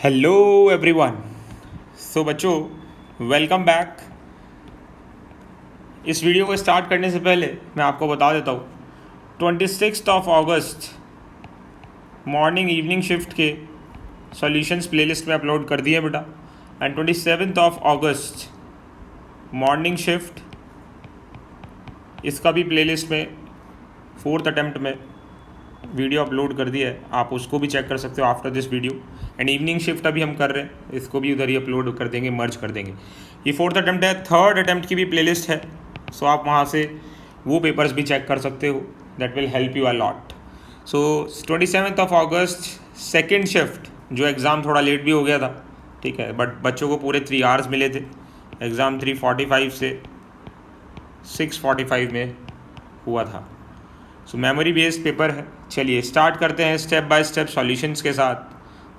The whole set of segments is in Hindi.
Hello everyone. सो बच्चों, वेलकम बैक। इस वीडियो को स्टार्ट करने से पहले मैं आपको बता देता हूँ 26 अगस्त मॉर्निंग इवनिंग शिफ्ट के सॉल्यूशंस प्लेलिस्ट में अपलोड कर दिए बेटा। एंड 27 अगस्त मॉर्निंग शिफ्ट इसका भी प्लेलिस्ट में 4th अटैम्प्ट में वीडियो अपलोड कर दिया है, आप उसको भी चेक कर सकते हो after this video. And evening shift अभी हम कर रहे हैं, इसको भी उधर ही अपलोड कर देंगे, मर्ज कर देंगे। ये 4th अटैम्प्ट है, 3rd अटैम्प्ट की भी प्लेलिस्ट है, सो आप वहाँ से वो पेपर्स भी चेक कर सकते हो, that will help you a lot. So 27 August second shift, जो एग्ज़ाम थोड़ा लेट भी हो गया था, ठीक है, बट बच्चों को पूरे 3 आवर्स मिले थे। एग्ज़ाम 3:45 से 6:45 में हुआ था। सो मेमोरी बेस्ड पेपर है। चलिए स्टार्ट करते हैं स्टेप बाय स्टेप सॉल्यूशंस के साथ,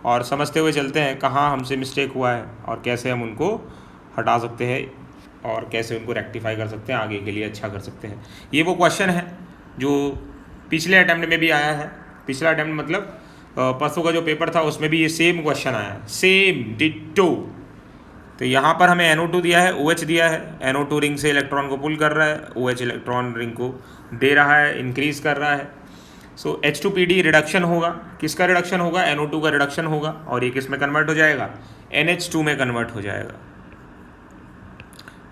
और समझते हुए चलते हैं कहाँ हमसे मिस्टेक हुआ है और कैसे हम उनको हटा सकते हैं और कैसे उनको रेक्टिफाई कर सकते हैं, आगे के लिए अच्छा कर सकते हैं। ये वो क्वेश्चन है जो पिछले अटैम्प्ट में भी आया है। पिछला अटैम्प्ट मतलब परसों का जो पेपर था उसमें भी ये सेम क्वेश्चन आया है, सेम डिट्टो। तो यहाँ पर हमें NO2 दिया है, OH दिया है, NO2 रिंग से इलेक्ट्रॉन को पुल कर रहा है, OH इलेक्ट्रॉन रिंग को दे रहा है, इंक्रीज कर रहा है। सो H2PD रिडक्शन होगा, किसका रिडक्शन होगा? NO2 का रिडक्शन होगा, और ये किस में कन्वर्ट हो जाएगा? NH2 में कन्वर्ट हो जाएगा।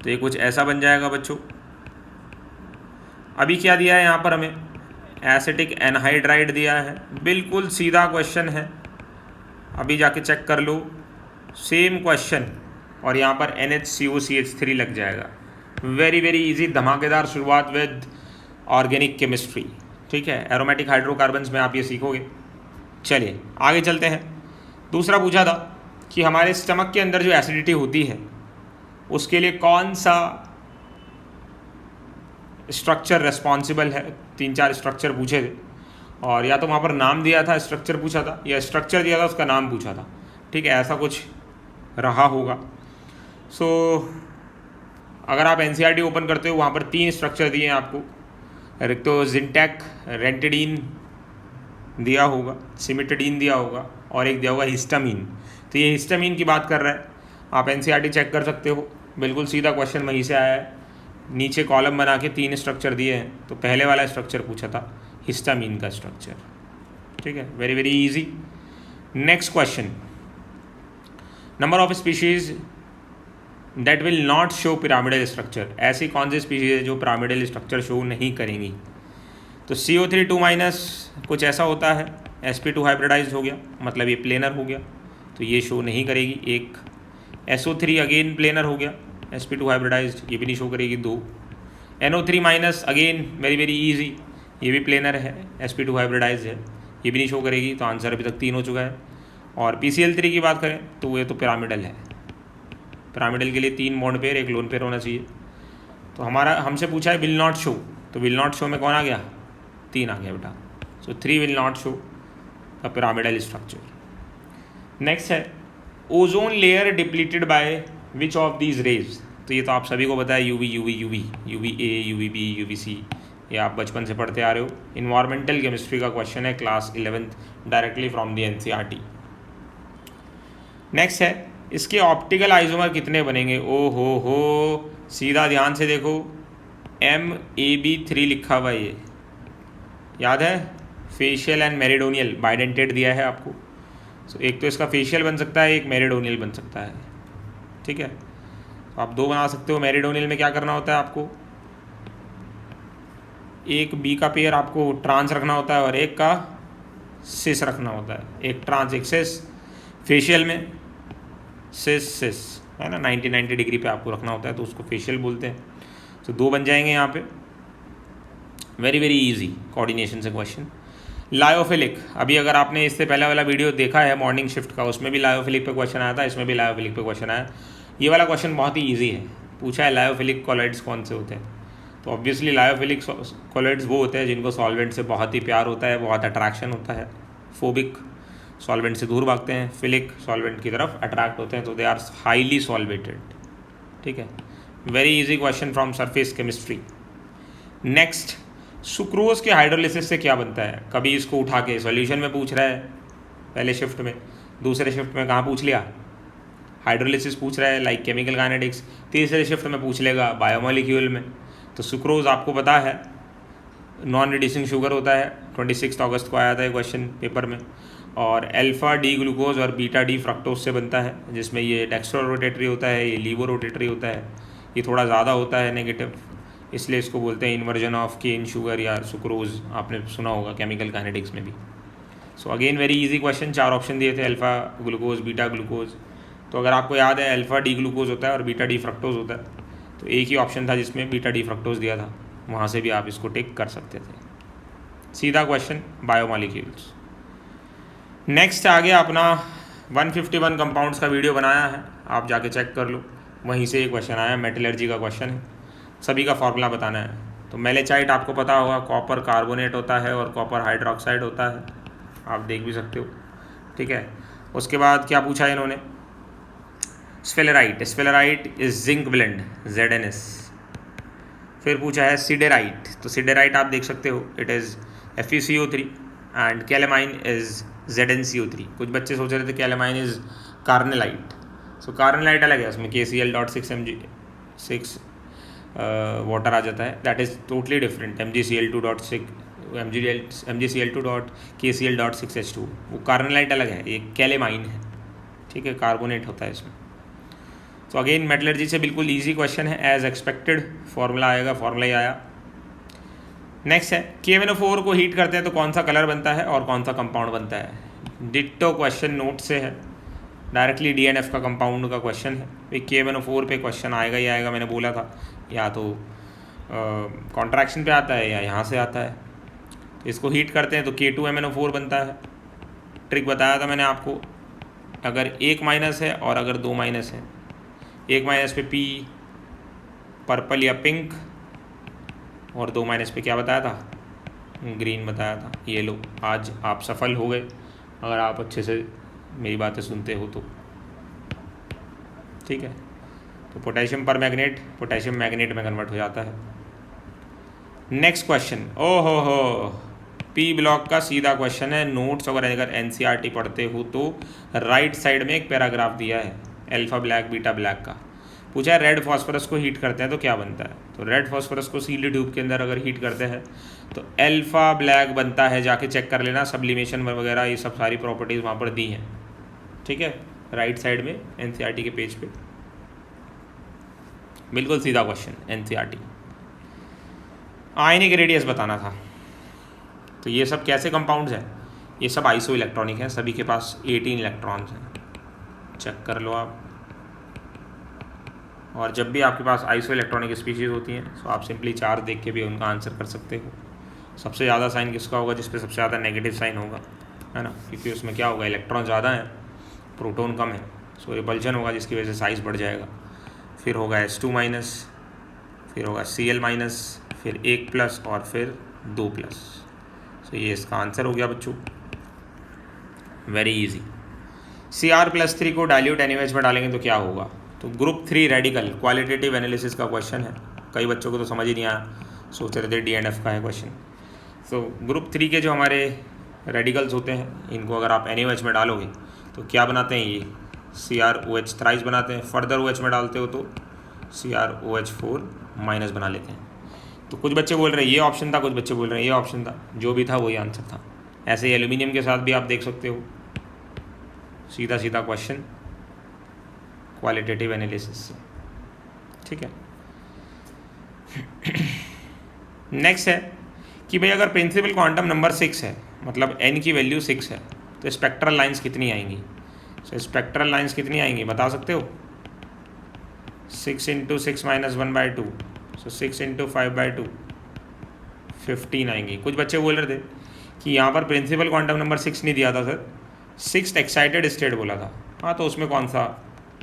तो ये कुछ ऐसा बन जाएगा बच्चों। अभी क्या दिया है यहाँ पर हमें? एसिटिक एनहाइड्राइड दिया है, बिल्कुल सीधा क्वेश्चन है, अभी जाके चेक कर लो, सेम क्वेश्चन, और यहाँ पर NHCOCH3 लग जाएगा। वेरी वेरी इजी, धमाकेदार शुरुआत विद ऑर्गेनिक केमिस्ट्री, ठीक है। एरोमेटिक हाइड्रोकार्बन्स में आप ये सीखोगे। चलिए आगे चलते हैं। दूसरा पूछा था कि हमारे स्टमक के अंदर जो एसिडिटी होती है उसके लिए कौन सा स्ट्रक्चर रेस्पॉन्सिबल है। 3-4 स्ट्रक्चर पूछे थे, और या तो वहाँ पर नाम दिया था, स्ट्रक्चर पूछा था, या स्ट्रक्चर दिया था उसका नाम पूछा था, ठीक है, ऐसा कुछ रहा होगा। सो अगर आप NCERT ओपन करते हो, वहाँ पर 3 स्ट्रक्चर दिए हैं आपको। एक तो जिंटैक रेंटिडीन दिया होगा, सिमिटिडीन दिया होगा, और एक दिया होगा हिस्टामीन। तो ये हिस्टामीन की बात कर रहा है, आप NCERT चेक कर सकते हो, बिल्कुल सीधा क्वेश्चन वहीं से आया है। नीचे कॉलम बना के 3 स्ट्रक्चर दिए हैं, तो पहले वाला स्ट्रक्चर पूछा था हिस्टामीन का स्ट्रक्चर, ठीक है, very very easy. Next question, number of species that will not show pyramidal structure. ऐसी कौन सी स्पीशीज है जो पिरामिडल स्ट्रक्चर शो नहीं करेंगी? तो CO3 2- कुछ ऐसा होता है, sp2 हाइब्रिडाइज हो गया, मतलब ये प्लेनर हो गया, तो ये शो नहीं करेगी। एक SO3 अगेन प्लेनर हो गया, sp2 हाइब्रिडाइज, ये भी नहीं शो करेगी। 2 NO3- again very very easy, ये भी प्लेनर है, sp2 हाइब्रिडाइज है, ये भी नहीं शो करेगी। तो आंसर अभी तक 3 हो चुका है। और PCl3 की बात करें तो ये तो पिरामिडल है, पिरामिडल के लिए 3 बॉन्ड पेयर, 1 लोन पेयर होना चाहिए। तो हमारा हमसे पूछा है विल नॉट शो, तो विल नॉट शो में कौन आ गया? 3 आ गया बेटा। So 3 will not show a pyramidal structure. Next है ozone layer depleted by which of these rays. तो ये तो आप सभी को पता है, UVA, UVB, UVC, ये आप बचपन से पढ़ते आ रहे हो। इन्वायरमेंटल केमिस्ट्री का क्वेश्चन है, class 11th, directly from the NCERT। Next है इसके ऑप्टिकल आइसोमर कितने बनेंगे? ओ हो, सीधा ध्यान से देखो, MAB3 लिखा हुआ है, ये याद है, फेशियल एंड मेरिडोनियल बाइडेंटेड दिया है आपको। सो एक तो इसका फेशियल बन सकता है, एक मेरिडोनियल बन सकता है, ठीक है। तो आप 2 बना सकते हो। मेरिडोनियल में क्या करना होता है आपको? एक B का पेयर आपको ट्रांस रखना होता है और एक का सिस रखना होता है, एक ट्रांस एक सिस। फेशियल में सिस है ना, 90 डिग्री पे आपको रखना होता है, तो उसको फेशियल बोलते हैं। तो 2 बन जाएंगे यहाँ पे, वेरी वेरी इजी कोऑर्डिनेशन से क्वेश्चन। लायोफिलिक, अभी अगर आपने इससे पहले वाला वीडियो देखा है मॉर्निंग शिफ्ट का, उसमें भी लायोफिलिक पे क्वेश्चन आया था, इसमें भी लायोफिलिक पे क्वेश्चन आया। ये वाला क्वेश्चन बहुत ही ईजी है, पूछा है लायोफिलिक कॉलॉइड्स कौन से होते हैं। तो ऑब्वियसली लायोफिलिक कॉलॉइड्स वो होते हैं जिनको सॉल्वेंट से बहुत ही प्यार होता है, बहुत अट्रैक्शन होता है। फोबिक सॉल्वेंट से दूर भागते हैं, फिलिक सॉल्वेंट की तरफ अट्रैक्ट होते हैं, तो दे आर हाईली सॉल्वेटेड, ठीक है। Very easy question from surface chemistry. Next, sucrose के हाइड्रोलिसिस से क्या बनता है? कभी इसको उठा के सॉल्यूशन में पूछ रहा है पहले शिफ्ट में, दूसरे शिफ्ट में कहाँ पूछ लिया, हाइड्रोलिसिस पूछ रहा है लाइक केमिकल काइनेटिक्स। तीसरे शिफ्ट में पूछ लेगा बायोमोलिक्यूल में। तो सुक्रोज आपको पता है नॉन रिड्यूसिंग शुगर होता है, 26 अगस्त को आया था ये क्वेश्चन पेपर में। और अल्फ़ा डी ग्लूकोज और बीटा डी फ्रक्टोज से बनता है, जिसमें ये डेक्स्ट्रो रोटेटरी होता है, ये लीवो रोटेटरी होता है। ये थोड़ा ज़्यादा होता है नेगेटिव, इसलिए इसको बोलते हैं इन्वर्जन ऑफ केन शुगर या सुक्रोज, आपने सुना होगा केमिकल काइनेटिक्स में भी। So again very easy question, 4 option दिए थे, अल्फ़ा ग्लूकोज, बीटा ग्लूकोज। तो अगर आपको याद है अल्फ़ा डी ग्लूकोज होता है और बीटा डी फ्रक्टोज होता है, तो एक ही ऑप्शन था जिसमें बीटा डी फ्रक्टोज दिया था, वहाँ से भी आप इसको टिक कर सकते थे। सीधा क्वेश्चन बायोमोलिक्यूल्स। नेक्स्ट आ गया अपना 151 कंपाउंड्स का वीडियो बनाया है, आप जाके चेक कर लो, वहीं से ये क्वेश्चन आया, मेटलर्जी का क्वेश्चन है, सभी का फॉर्मूला बताना है। तो मेलेचाइट आपको पता होगा कॉपर कार्बोनेट होता है और कॉपर हाइड्रोक्साइड होता है, आप देख भी सकते हो, ठीक है। उसके बाद क्या पूछा है इन्होंने, स्फेलेराइट, स्फेलेराइट इज जिंक ब्लेंड ZnS। फिर पूछा है सिडेराइट, तो सिडेराइट आप देख सकते हो it is FeCO3 and calamine is ZnCO3। कुछ बच्चे सोच रहे थे calamine is carnallite, so carnallite अलग है, उसमें KCl.6 वाटर आ जाता है, that is totally different. MgCl2.KCl.6H2 वो कार्नेलाइट अलग है, ये कैलेमाइन है, ठीक है, कार्बोनेट होता है इसमें। तो अगेन मेटलर्जी से बिल्कुल इजी क्वेश्चन है, एज एक्सपेक्टेड फॉर्मूला आएगा, फॉर्मूला ही आया। नेक्स्ट है KMnO4 को हीट करते हैं तो कौन सा कलर बनता है और कौन सा कंपाउंड बनता है। डिट्टो क्वेश्चन नोट से है, डायरेक्टली DNF का कंपाउंड का क्वेश्चन है। भाई KMnO4 पे क्वेश्चन आएगा ही आएगा, मैंने बोला था, या तो कॉन्ट्रैक्शन पे आता है या यहाँ से आता है। तो इसको हीट करते हैं तो K2MnO4 बनता है। ट्रिक बताया था मैंने आपको, अगर 1 माइनस है और अगर 2 माइनस है, 1 माइनस पे P पर्पल या पिंक, और 2 माइनस पे क्या बताया था, ग्रीन बताया था। ये लो, आज आप सफल हो गए अगर आप अच्छे से मेरी बातें सुनते हो तो, ठीक है। तो पोटेशियम पर मैग्नेट पोटेशियम मैग्नेट में कन्वर्ट हो जाता है। नेक्स्ट क्वेश्चन, हो P ब्लॉक का सीधा क्वेश्चन है। नोट्स अगर NCERT पढ़ते हो तो राइट साइड में एक पैराग्राफ दिया है अल्फा ब्लैक बीटा ब्लैक का। पूछा है रेड फॉस्फोरस को हीट करते हैं तो क्या बनता है। तो रेड फॉस्फोरस को सील्ड ट्यूब के अंदर अगर हीट करते हैं तो अल्फा ब्लैक बनता है, जाके चेक कर लेना, सब्लिमेशन वगैरह ये सब सारी प्रॉपर्टीज़ वहाँ पर दी हैं, ठीक है, राइट साइड में NCERT के पेज पे। बिल्कुल सीधा क्वेश्चन NCERT। आयनिक रेडियस बताना था। तो ये सब कैसे कंपाउंड्स हैं, ये सब आइसो इलेक्ट्रॉनिक हैं, सभी के पास 18 इलेक्ट्रॉन्स हैं, चेक कर लो आप। और जब भी आपके पास आइसो इलेक्ट्रॉनिक स्पीशीज़ होती हैं तो आप सिंपली चार्ज देख के भी उनका आंसर कर सकते हो। सबसे ज़्यादा साइन किसका होगा, जिस पे सबसे ज़्यादा नेगेटिव साइन होगा, है ना, क्योंकि उसमें क्या होगा, इलेक्ट्रॉन ज़्यादा है, प्रोटॉन कम है, सो रिपल्शन होगा जिसकी वजह से साइज़ बढ़ जाएगा। फिर होगा H2 माइनस, फिर होगा Cl माइनस, फिर 1 प्लस और फिर 2 प्लस। तो ये इसका आंसर हो गया बच्चों, वेरी इजी। Cr+3 को डाइल्यूट NaOH में डालेंगे तो क्या होगा। तो ग्रुप 3 रेडिकल क्वालिटेटिव एनालिसिस का क्वेश्चन है, कई बच्चों को तो समझ ही नहीं आया, सोच रहे थे DNF का है क्वेश्चन। तो ग्रुप 3 के जो हमारे रेडिकल्स होते हैं, इनको अगर आप NaOH में डालोगे तो क्या बनाते हैं, ये CrOH थ्राइस बनाते हैं। फर्दर OH में डालते हो तो CrOH4 माइनस बना लेते हैं। तो कुछ बच्चे बोल रहे हैं ये ऑप्शन था, कुछ बच्चे बोल रहे हैं ये ऑप्शन था, जो भी था वही आंसर था। ऐसे ही एल्यूमिनियम के साथ भी आप देख सकते हो, सीधा सीधा क्वेश्चन क्वालिटेटिव एनालिसिस से, ठीक है। नेक्स्ट है कि भाई अगर प्रिंसिपल क्वांटम नंबर 6 है, मतलब n की वैल्यू 6 है, तो स्पेक्ट्रल लाइंस कितनी आएंगी। तो स्पेक्ट्रल लाइंस कितनी आएंगी बता सकते हो, 6 × 6 - 1/2, सो 6 × 5/2, 15 आएंगी। कुछ बच्चे बोल रहे थे कि यहाँ पर प्रिंसिपल क्वांटम नंबर 6 नहीं दिया था सर, 6th एक्साइटेड स्टेट बोला था। हाँ, तो उसमें कौन सा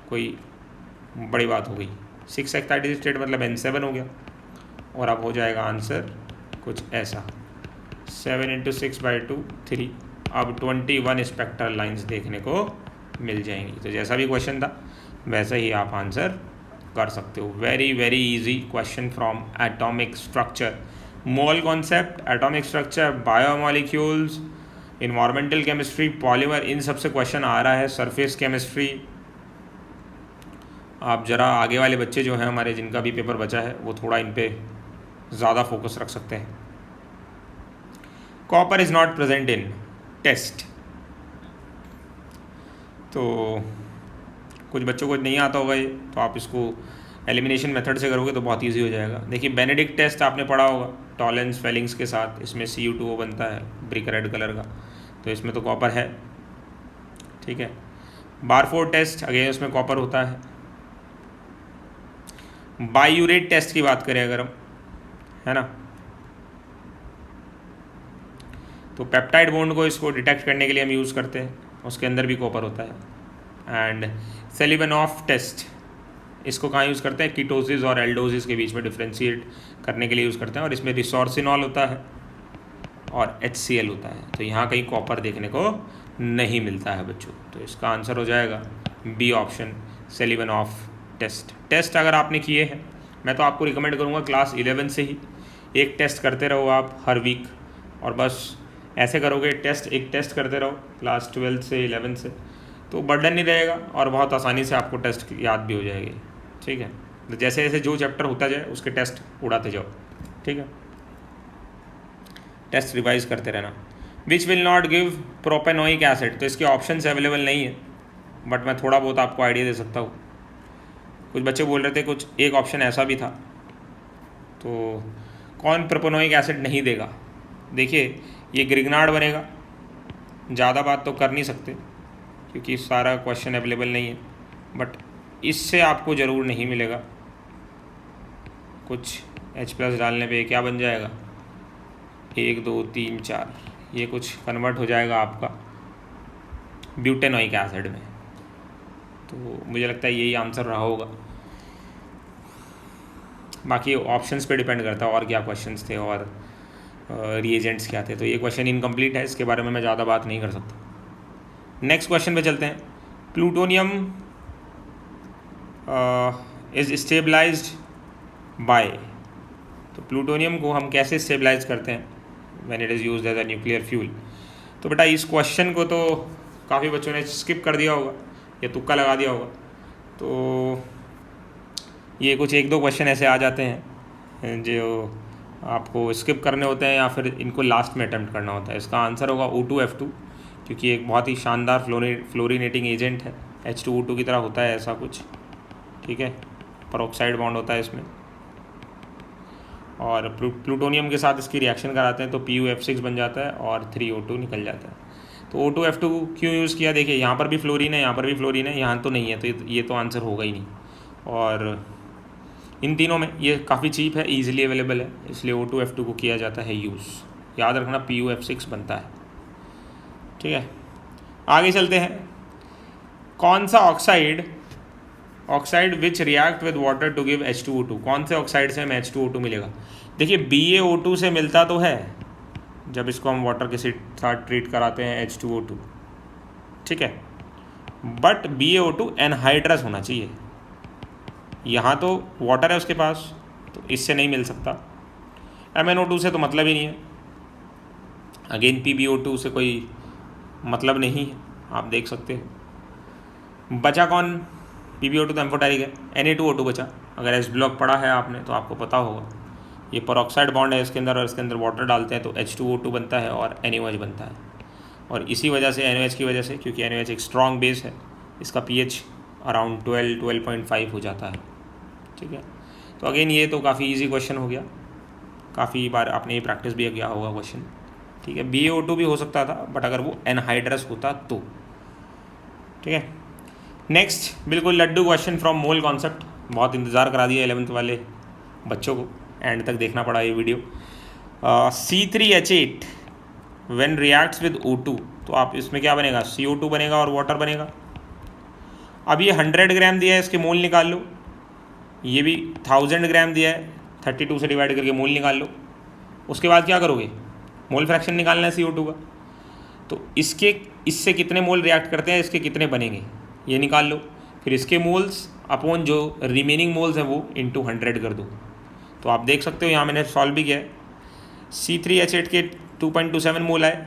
कोई बड़ी बात हो गई, 6th एक्साइटेड स्टेट मतलब N7 हो गया, और अब हो जाएगा आंसर कुछ ऐसा, 7 × 6/2 3। अब 21 स्पेक्ट्रल लाइंस देखने को मिल जाएंगी। तो जैसा भी क्वेश्चन था वैसा ही आप आंसर कर सकते हो। Very very easy question from atomic structure, mole concept, atomic structure, biomolecules, environmental chemistry, polymer, इन सब से क्वेश्चन आ रहा है। सरफेस केमिस्ट्री आप ज़रा आगे वाले बच्चे जो हैं हमारे, जिनका भी पेपर बचा है, वो थोड़ा इन पे ज़्यादा फोकस रख सकते हैं। Copper is not present in test, तो कुछ बच्चों को नहीं आता होगा ये, तो आप इसको एलिमिनेशन मेथड से करोगे तो बहुत इजी हो जाएगा। देखिए बेनेडिक्ट टेस्ट आपने पढ़ा होगा, टॉलेंस फेलिंग्स के साथ, इसमें Cu2O बनता है ब्रिक रेड कलर का, तो इसमें तो कॉपर है, ठीक है। बारफोर्ड टेस्ट अगेन उसमें कॉपर होता है। बायूरेट टेस्ट की बात करें अगर हम, है ना, तो पेप्टाइड बॉन्ड को इसको डिटेक्ट करने के लिए हम यूज़ करते हैं, उसके अंदर भी कॉपर होता है। एंड सेलिबेनॉफ टेस्ट, इसको कहाँ यूज़ करते हैं, कीटोसिस और एल्डोसिस के बीच में डिफ्रेंशिएट करने के लिए यूज़ करते हैं, और इसमें रिसोर्सिनॉल होता है और HCl होता है। तो यहाँ कहीं कॉपर देखने को नहीं मिलता है बच्चों, तो इसका आंसर हो जाएगा बी ऑप्शन, सेलिबेनॉफ टेस्ट। टेस्ट अगर आपने किए हैं, मैं तो आपको रिकमेंड करूँगा क्लास 11 से ही एक टेस्ट करते रहो आप हर वीक, और बस ऐसे करोगे, एक टेस्ट करते रहो क्लास 12 से 11 से, तो बर्डन नहीं रहेगा और बहुत आसानी से आपको टेस्ट याद भी हो जाएगी, ठीक है। तो जैसे जैसे जो चैप्टर होता जाए उसके टेस्ट उड़ाते जाओ, ठीक है, टेस्ट रिवाइज करते रहना। Which will not give propanoic acid, तो इसके ऑप्शंस अवेलेबल नहीं है, बट मैं थोड़ा बहुत आपको आइडिया दे सकता हूँ। कुछ बच्चे बोल रहे थे कुछ एक ऑप्शन ऐसा भी था, तो कौन प्रोपेनोइक एसिड नहीं देगा। देखिए ये ग्रिग्नार्ड बनेगा, ज़्यादा बात तो कर नहीं सकते क्योंकि सारा क्वेश्चन अवेलेबल नहीं है, बट इससे आपको ज़रूर नहीं मिलेगा। कुछ H+ डालने पे क्या बन जाएगा, 1 2 3 4, ये कुछ कन्वर्ट हो जाएगा आपका ब्यूटेनोइक एसिड में, तो मुझे लगता है यही आंसर रहा होगा। बाकी ऑप्शंस पे डिपेंड करता है और क्या क्वेश्चंस थे और रिएजेंट्स क्या थे, तो ये क्वेश्चन इनकम्प्लीट है, इसके बारे में मैं ज़्यादा बात नहीं कर सकता। नेक्स्ट क्वेश्चन पे चलते हैं। प्लूटोनियम इज स्टेबलाइज्ड बाय, तो प्लूटोनियम को हम कैसे स्टेबलाइज करते हैं when it is used as a nuclear fuel. तो बेटा इस क्वेश्चन को तो काफ़ी बच्चों ने स्किप कर दिया होगा या तुक्का लगा दिया होगा, तो ये कुछ 1-2 क्वेश्चन ऐसे आ जाते हैं जो आपको स्किप करने होते हैं या फिर इनको लास्ट में अटैम्प्ट करना होता है। इसका आंसर होगा O2F2, क्योंकि एक बहुत ही शानदार फ्लोरीनेटिंग एजेंट है, H2O2 की तरह होता है ऐसा कुछ, ठीक है, परऑक्साइड बॉन्ड होता है इसमें, और प्लूटोनियम के साथ इसकी रिएक्शन कराते हैं तो PuF6 बन जाता है और 3O2 निकल जाता है। तो O2F2 क्यों यूज़ किया, देखिए यहाँ पर भी फ्लोरीन है, यहाँ पर भी फ्लोरीन है, यहाँ तो नहीं है, तो ये तो आंसर होगा ही नहीं। और इन तीनों में ये काफ़ी चीप है, ईजिली अवेलेबल है, इसलिए O2F2 को किया जाता है यूज़। याद रखना PuF6 बनता है, ठीक है। आगे चलते हैं। कौन सा oxide which react with water to give H2O2, कौन से ऑक्साइड से हमें H2O2 मिलेगा। देखिए BaO2 से मिलता तो है जब इसको हम वाटर के साथ ट्रीट कराते हैं H2O2, ठीक है, बट BaO2 एनहाइड्रस होना चाहिए। यहाँ तो वाटर है उसके पास, तो इससे नहीं मिल सकता। MnO2 से तो मतलब ही नहीं है, अगेन PbO2 से कोई मतलब नहीं है, आप देख सकते हो। बचा कौन, PbO2 तो एम्फोटेरिक है, Na2O2 बचा। अगर S ब्लॉक पढ़ा है आपने तो आपको पता होगा, ये परऑक्साइड बॉन्ड है इसके अंदर, और इसके अंदर वाटर डालते हैं तो H2O2 बनता है और NaOH बनता है। और इसी वजह से NaOH की वजह से, क्योंकि NaOH एक स्ट्रॉन्ग बेस है, इसका pH अराउंड 12-12.5 हो जाता है, ठीक है। तो अगेन ये तो काफ़ी इजी क्वेश्चन हो गया, काफ़ी बार आपने ये प्रैक्टिस भी किया होगा क्वेश्चन, ठीक है। BaO2 भी हो सकता था, बट अगर वो एनहाइड्रस होता तो, ठीक है। नेक्स्ट बिल्कुल laddoo question from mole concept, बहुत इंतज़ार करा दिया 11th वाले बच्चों को, एंड तक देखना पड़ा ये video. C3H8 when reacts with O2, तो आप इसमें क्या बनेगा, CO2 बनेगा और वाटर बनेगा। अब ये 100 ग्राम दिया है, इसके मोल निकाल लो। ये भी 1000 ग्राम दिया है, 32 से डिवाइड करके मोल निकाल लो। उसके बाद क्या करोगे, मोल फ्रैक्शन निकालना है CO2 का, तो इससे कितने मोल रिएक्ट करते हैं, इसके कितने बनेंगे ये निकाल लो। फिर इसके मोल्स अपॉन जो रिमेनिंग मोल्स हैं वो इंटू 100 कर दो। तो आप देख सकते हो यहाँ मैंने सॉल्व भी किया है। C3H8 के 2.27 मोल आए,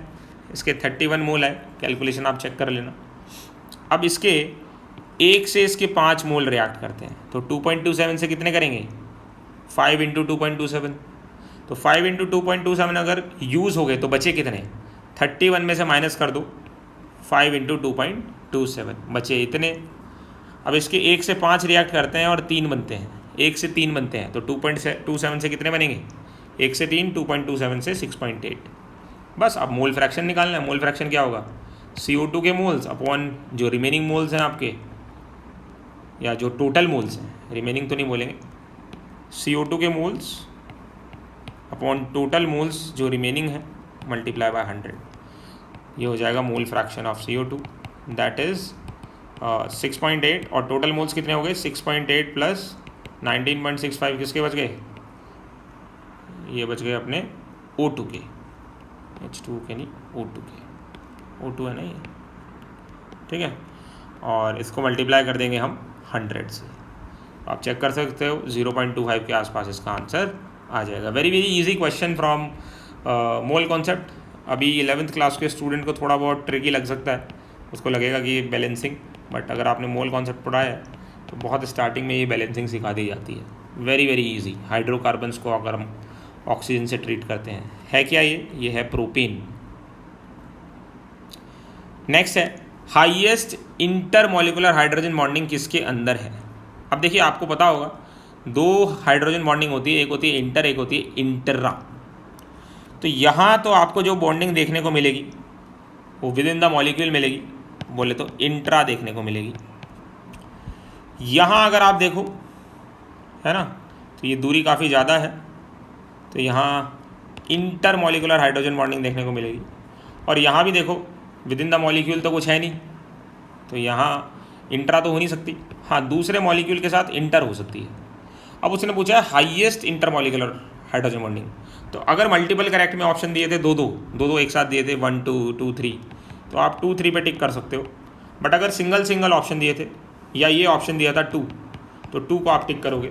इसके 31 मोल है, कैलकुलेशन आप चेक कर लेना। अब इसके 1 से इसके 5 मोल रिएक्ट करते हैं, तो 2.27 से कितने करेंगे, 5 × 2.27, तो 5 × 2.27 अगर यूज़ हो गए तो बचे कितने, 31 में से माइनस कर दो 5 × 2.27, बचे इतने। अब इसके 1 से 5 रिएक्ट करते हैं और 3 बनते हैं, 1 से 3 बनते हैं, तो 2.27 से कितने बनेंगे, 1 से 3, 2.27 से 6.8। बस अब मोल फ्रैक्शन निकालना है। मोल फ्रैक्शन क्या होगा, CO2 के मोल्स अपॉन जो रिमेनिंग मोल्स हैं आपके, या जो टोटल मोल्स हैं, रिमेनिंग तो नहीं बोलेंगे, CO2 के मोल्स अपॉन टोटल मोल्स जो रिमेनिंग है मल्टीप्लाई बाय 100, ये हो जाएगा mole fraction of CO2, that is 6.8। और टोटल मोल्स कितने हो गए, 6.8 प्लस 19.65 किसके बच गए, ये बच गए अपने O2 के, H2 के नहीं, O2 के, O2 है ना ये, ठीक है। और इसको मल्टीप्लाई कर देंगे हम 100 से, आप चेक कर सकते हो 0.25 के आसपास इसका आंसर आ जाएगा। Very very easy question from mole concept. अभी 11th क्लास के स्टूडेंट को थोड़ा बहुत ट्रिकी लग सकता है, उसको लगेगा कि ये बैलेंसिंग, बट अगर आपने मोल कॉन्सेप्ट पढ़ा है तो बहुत स्टार्टिंग में ये बैलेंसिंग सिखा दी जाती है। Very very easy. हाइड्रोकार्बन्स को अगर हम ऑक्सीजन से ट्रीट करते हैं, है क्या ये है प्रोपेन। नेक्स्ट है हाईएस्ट इंटरमॉलिक्यूलर हाइड्रोजन बॉन्डिंग किसके अंदर है। अब देखिए आपको पता होगा 2 हाइड्रोजन बॉन्डिंग होती है, एक होती है इंटर, एक होती है इंटरा। तो यहाँ तो आपको जो बॉन्डिंग देखने को मिलेगी वो विद इन द मॉलिक्यूल मिलेगी, बोले तो इंट्रा देखने को मिलेगी। यहाँ अगर आप देखो, है ना, तो ये दूरी काफ़ी ज़्यादा है, तो यहाँ इंटर मॉलिक्यूलर हाइड्रोजन बॉन्डिंग देखने को मिलेगी। और यहाँ भी देखो विद इन द मॉलिक्यूल तो कुछ है नहीं, तो यहाँ इंट्रा तो हो नहीं सकती, हाँ दूसरे मॉलिक्यूल के साथ इंटर हो सकती है। अब उसने पूछा है highest inter molecular hydrogen bonding, तो अगर मल्टीपल करेक्ट में ऑप्शन दिए थे, दो एक साथ दिए थे 1 2 2 3, तो आप 2 3 पे टिक कर सकते हो। बट अगर सिंगल ऑप्शन दिए थे या ये ऑप्शन दिया था 2, तो 2 को आप टिक करोगे,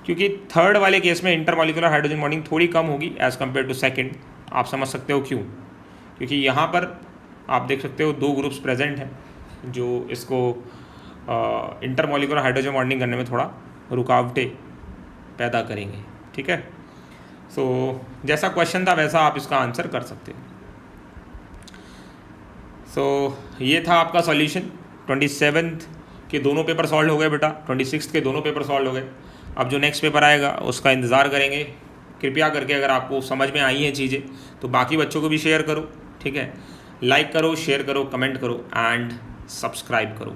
क्योंकि थर्ड वाले केस में इंटरमॉलिक्यूलर हाइड्रोजन बॉन्डिंग थोड़ी कम होगी एज़ कम्पेयर टू सेकंड। आप समझ सकते हो क्यों, क्योंकि यहाँ पर आप देख सकते हो 2 ग्रुप्स प्रेजेंट हैं जो इसको इंटरमॉलिक्यूलर हाइड्रोजन बॉन्डिंग करने में थोड़ा रुकावटें पैदा करेंगे, ठीक है। सो जैसा क्वेश्चन था वैसा आप इसका आंसर कर सकते हो। सो ये था आपका सॉल्यूशन। 27th के दोनों पेपर सॉल्व हो गए बेटा, 26th के दोनों पेपर सॉल्व हो गए। अब जो नेक्स्ट पेपर आएगा उसका इंतज़ार करेंगे। कृपया करके अगर आपको समझ में आई हैं चीज़ें तो बाकी बच्चों को भी शेयर करो, ठीक है। लाइक करो, शेयर करो, कमेंट करो एंड सब्सक्राइब करो।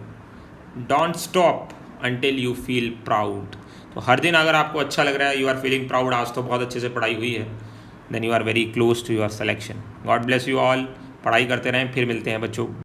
Don't stop until you feel proud. तो हर दिन अगर आपको अच्छा लग रहा है, यू आर फीलिंग प्राउड, आज तो बहुत अच्छे से पढ़ाई हुई है, then you are very close to your selection. God bless you all. पढ़ाई करते रहें, फिर मिलते हैं बच्चों।